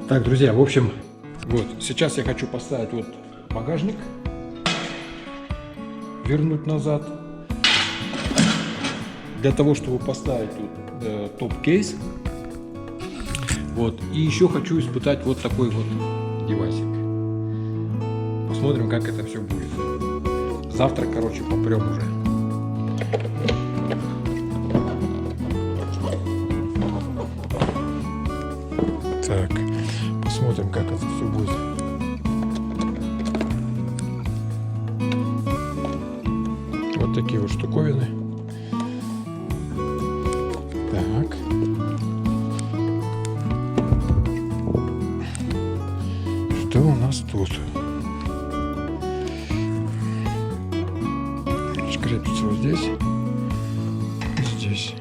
Так, друзья, в общем, вот сейчас я хочу поставить вот багажник, вернуть назад, для того, чтобы поставить тут топ-кейс. Вот, и еще хочу испытать вот такой вот девайсик. Посмотрим, как это все будет. Завтра, короче, попрем уже. Так, посмотрим, как это все будет. Вот такие вот штуковины. Так. Что у нас тут? Крепится вот здесь. Здесь.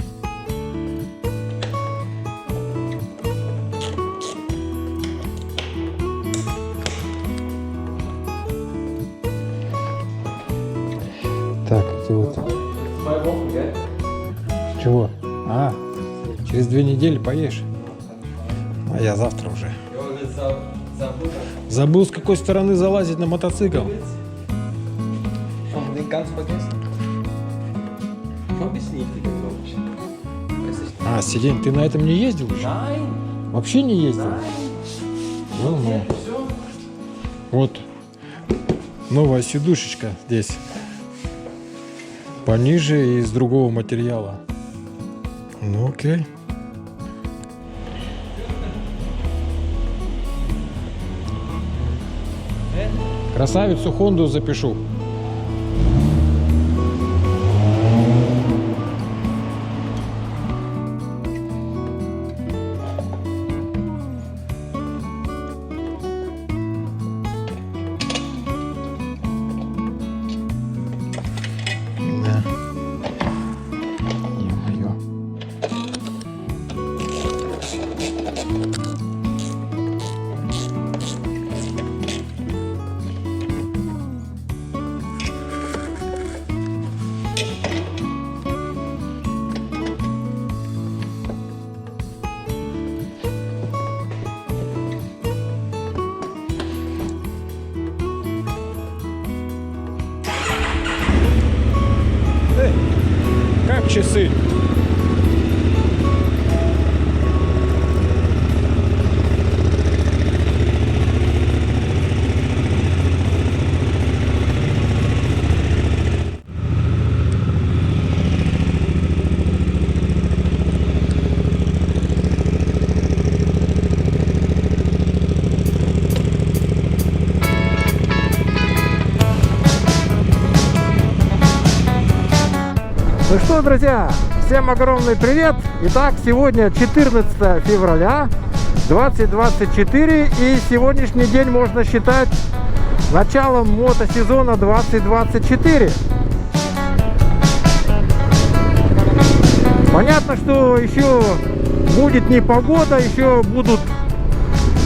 Так, эти вот. Чего? А, через 2 недели поешь. А я завтра уже. Забыл, с какой стороны залазить на мотоцикл. А, сидень, ты на этом не ездил еще? Вообще не ездил? Ну. Вот. Новая сидушечка здесь. Пониже и из другого материала. Ну окей. Красавицу Хонду запишу. Как часы? Ну что, друзья, всем огромный привет! Итак, сегодня 14 февраля 2024, и сегодняшний день можно считать началом мотосезона 2024. Понятно, что еще будет непогода, еще будут,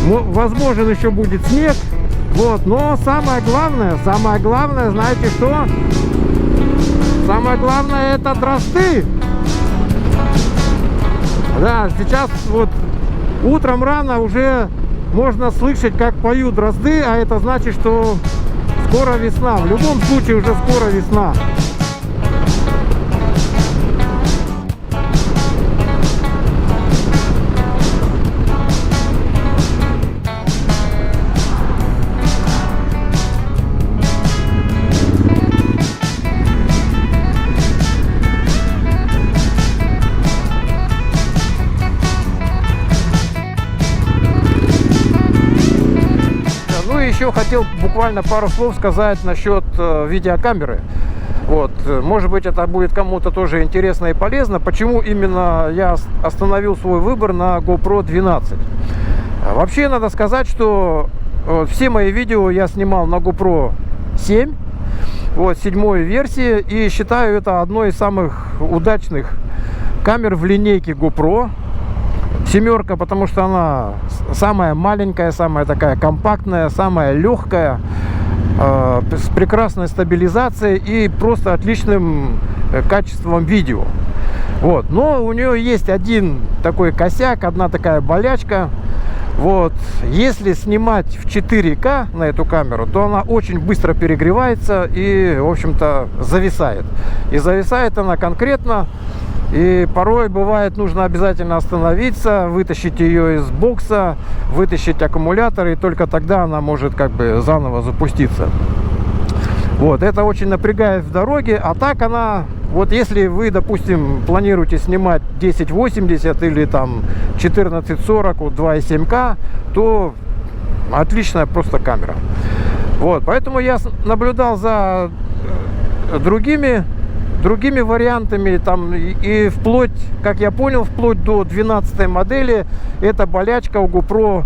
возможен еще будет снег, вот, но самое главное, знаете что? Самое главное — это дрозды. Да, сейчас вот утром рано уже можно слышать, как поют дрозды, а это значит, что скоро весна. В любом случае уже скоро весна. Еще хотел буквально пару слов сказать насчет видеокамеры. Вот, может быть, это будет кому-то тоже интересно и полезно. Почему именно я остановил свой выбор на GoPro 12? Вообще, надо сказать, что все мои видео я снимал на GoPro 7, вот, 7-й версии, и считаю это одной из самых удачных камер в линейке GoPro. 7, потому что она самая маленькая, самая такая компактная, самая легкая, с прекрасной стабилизацией и просто отличным качеством видео. Вот. Но у нее есть один такой косяк, одна такая болячка. Вот, если снимать в 4К на эту камеру, то она очень быстро перегревается и, в общем-то, зависает. И зависает она конкретно, и порой бывает нужно обязательно остановиться, вытащить ее из бокса, вытащить аккумулятор, и только тогда она может как бы заново запуститься. Вот, это очень напрягает в дороге, а так она, вот если вы, допустим, планируете снимать 1080 или там 1440, вот 2,7К, то отличная просто камера. Вот, поэтому я наблюдал за другими вариантами, там, и вплоть, как я понял, вплоть до 12 модели эта болячка у GoPro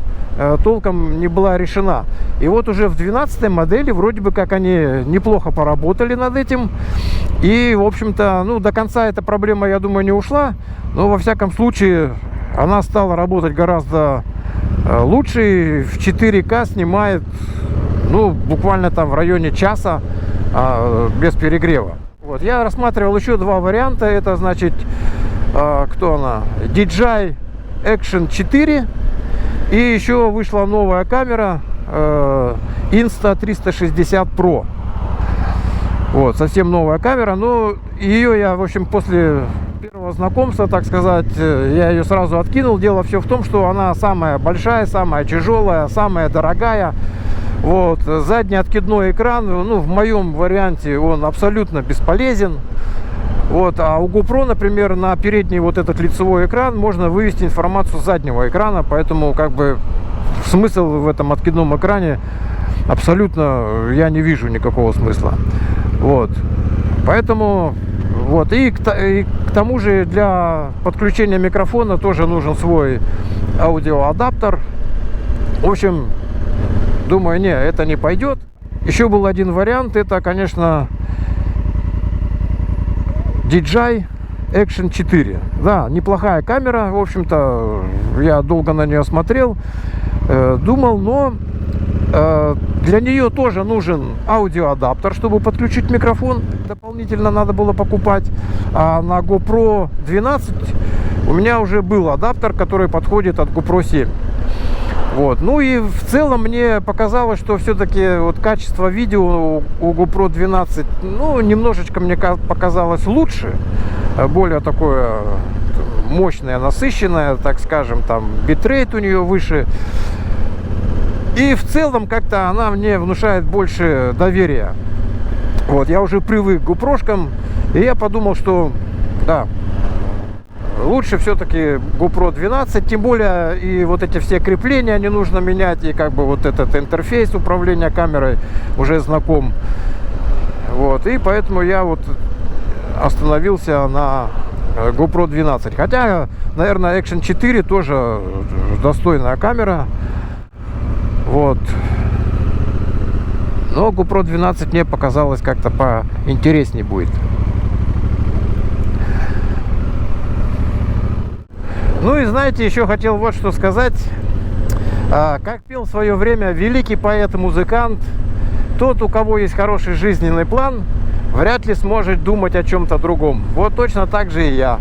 толком не была решена. И вот уже в 12 модели вроде бы как они неплохо поработали над этим. И, в общем-то, ну, до конца эта проблема, я думаю, не ушла. Но, во всяком случае, она стала работать гораздо лучше. В 4К снимает, ну, буквально там в районе часа без перегрева. Вот. Я рассматривал еще два варианта. Это, значит, кто она? DJI Action 4. И еще вышла новая камера Insta360 Pro. Вот, совсем новая камера. Но ее я, в общем, после первого знакомства, так сказать, я ее сразу откинул. Дело все в том, что она самая большая, самая тяжелая, самая дорогая. Вот, задний откидной экран, ну, в моем варианте он абсолютно бесполезен. Вот, а у GoPro, например, на передний вот этот лицевой экран можно вывести информацию с заднего экрана, поэтому как бы смысл в этом откидном экране абсолютно я не вижу никакого смысла. Вот, поэтому вот, и к тому же для подключения микрофона тоже нужен свой аудиоадаптер. В общем, думаю, не, это не пойдет. Еще был один вариант, это, конечно, DJI Action 4. Да, неплохая камера, в общем-то, я долго на нее смотрел, думал, но для нее тоже нужен аудиоадаптер, чтобы подключить микрофон. Дополнительно надо было покупать. А на GoPro 12 у меня уже был адаптер, который подходит от GoPro 7. Вот. Ну и в целом мне показалось, что все-таки вот качество видео у GoPro 12, ну, немножечко мне показалось лучше, более такое мощное, насыщенное, так скажем, там битрейт у нее выше. И в целом как-то она мне внушает больше доверия. Вот, я уже привык к GoPro-шкам, и я подумал, что да, лучше все-таки GoPro 12, тем более и вот эти все крепления не нужно менять, и как бы вот этот интерфейс управления камерой уже знаком. Вот, и поэтому я вот остановился на GoPro 12. Хотя, наверное, Action 4 тоже достойная камера. Вот. Но GoPro 12 мне показалось как-то поинтереснее будет. Ну и знаете, еще хотел вот что сказать. Как пел в свое время великий поэт и музыкант, тот, у кого есть хороший жизненный план, вряд ли сможет думать о чем-то другом. Вот точно так же и я.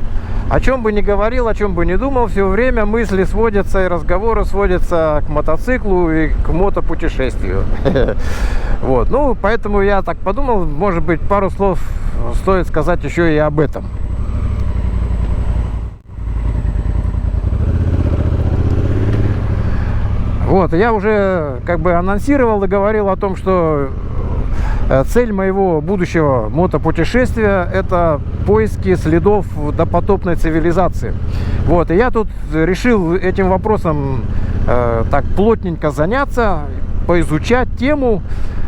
О чем бы ни говорил, о чем бы ни думал, все время мысли сводятся и разговоры сводятся к мотоциклу и к мотопутешествию. Вот, ну, поэтому я так подумал, может быть, пару слов стоит сказать еще и об этом. Вот, я уже как бы анонсировал и говорил о том, что цель моего будущего мотопутешествия – это поиски следов допотопной цивилизации. Вот, и я тут решил этим вопросом так плотненько заняться, поизучать тему.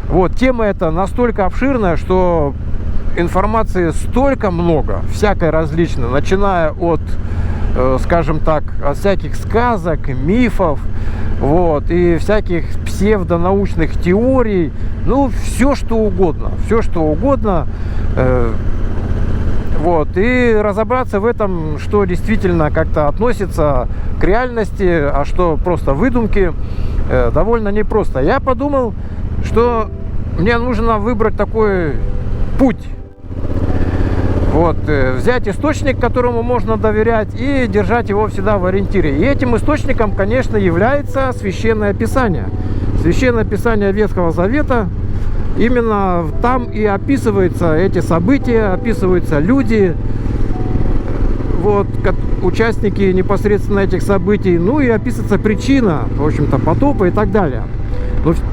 Вот, тема эта настолько обширная, что информации столько много, всякой различной, начиная от, скажем так, от всяких сказок, мифов, вот, и всяких псевдонаучных теорий, ну, все что угодно, вот, и разобраться в этом, что действительно как-то относится к реальности, а что просто выдумки, довольно непросто. Я подумал, что мне нужно выбрать такой путь. Вот, взять источник, которому можно доверять, и держать его всегда в ориентире. И этим источником, конечно, является Священное Писание. Священное Писание Ветхого Завета. Именно там и описываются эти события, описываются люди, вот, участники непосредственно этих событий, ну и описывается причина, в общем-то, потопа и так далее.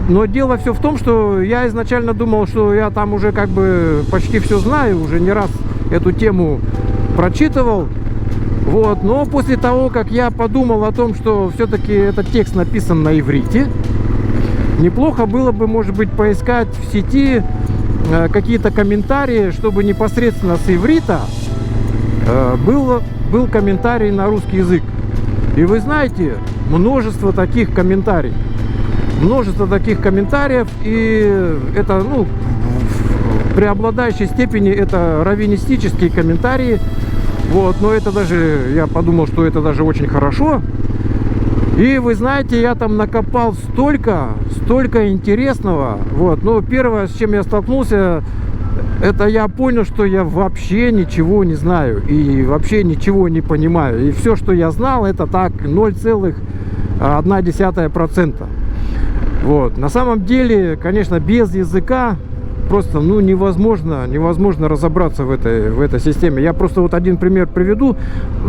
Но дело все в том, что я изначально думал, что я там уже как бы почти все знаю, уже не раз эту тему прочитывал. Вот. Но после того, как я подумал о том, что все-таки этот текст написан на иврите, неплохо было бы, может быть, поискать в сети какие-то комментарии, чтобы непосредственно с иврита был комментарий на русский язык. И вы знаете, множество таких комментариев. Множество таких комментариев, и это, ну, в преобладающей степени это раввинистические комментарии. Вот, но это даже, я подумал, что это даже очень хорошо. И вы знаете, я там накопал столько интересного. Вот, но первое, с чем я столкнулся, это я понял, что я вообще ничего не знаю и вообще ничего не понимаю. И все, что я знал, это так 0,1%. Вот. На самом деле, конечно, без языка просто, ну, невозможно разобраться в этой системе. Я просто вот один пример приведу.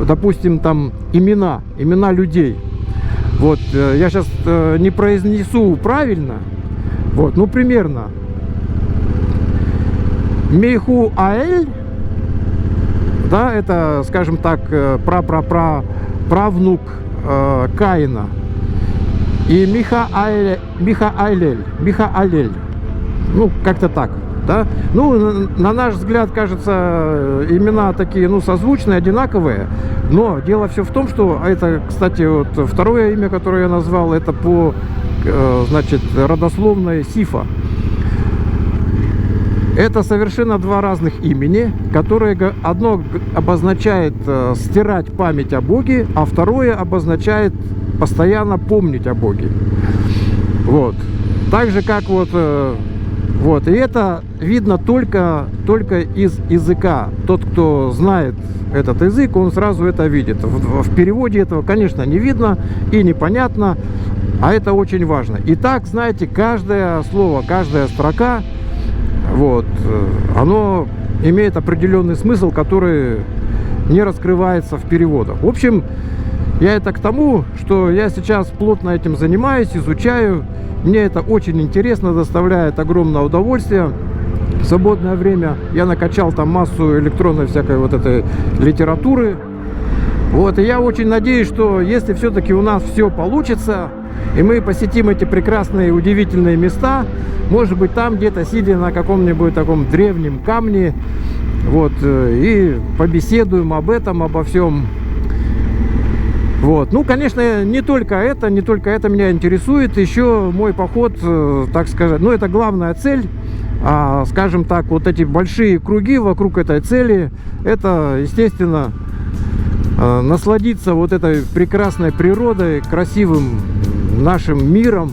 Допустим, там имена людей. Вот, я сейчас не произнесу правильно, вот, ну, примерно. Мехуаэль, да, это, скажем так, правнук Каина. И Михаэль, ну, как-то так, да. Ну, на наш взгляд, кажется, имена такие, ну, созвучные, одинаковые. Но дело все в том, что это, кстати, вот второе имя, которое я назвал, это по, значит, родословной Сифа. Это совершенно два разных имени, которые одно обозначает стирать память о Боге, а второе обозначает постоянно помнить о Боге. Вот. Так же, как вот, вот. И это видно только из языка. Тот, кто знает этот язык, он сразу это видит. В переводе этого, конечно, не видно и непонятно, а это очень важно. И так, знаете, каждое слово, каждая строка, вот, оно имеет определенный смысл, который не раскрывается в переводах. В общем, я это к тому, что я сейчас плотно этим занимаюсь, изучаю. Мне это очень интересно, доставляет огромное удовольствие. В свободное время я накачал там массу электронной всякой вот этой литературы. Вот, и я очень надеюсь, что если все-таки у нас все получится, и мы посетим эти прекрасные, удивительные места, может быть, там где-то, сидя на каком-нибудь таком древнем камне, вот, и побеседуем об этом, обо всем. Вот. Ну, конечно, не только это меня интересует. Еще мой поход, так сказать, ну, это главная цель. Скажем так, вот эти большие круги вокруг этой цели, это, естественно, насладиться вот этой прекрасной природой, красивым нашим миром.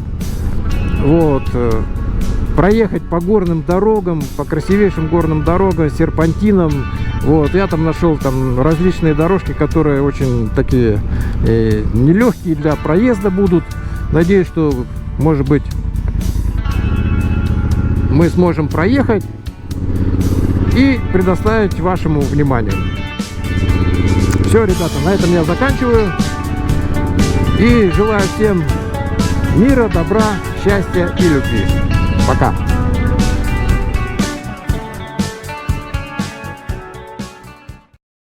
Вот. Проехать по горным дорогам, по красивейшим горным дорогам, серпантинам. Вот, я там нашел там различные дорожки, которые очень такие нелегкие для проезда будут. Надеюсь, что, может быть, мы сможем проехать и предоставить вашему вниманию. Все, ребята, на этом я заканчиваю. И желаю всем мира, добра, счастья и любви. Пока.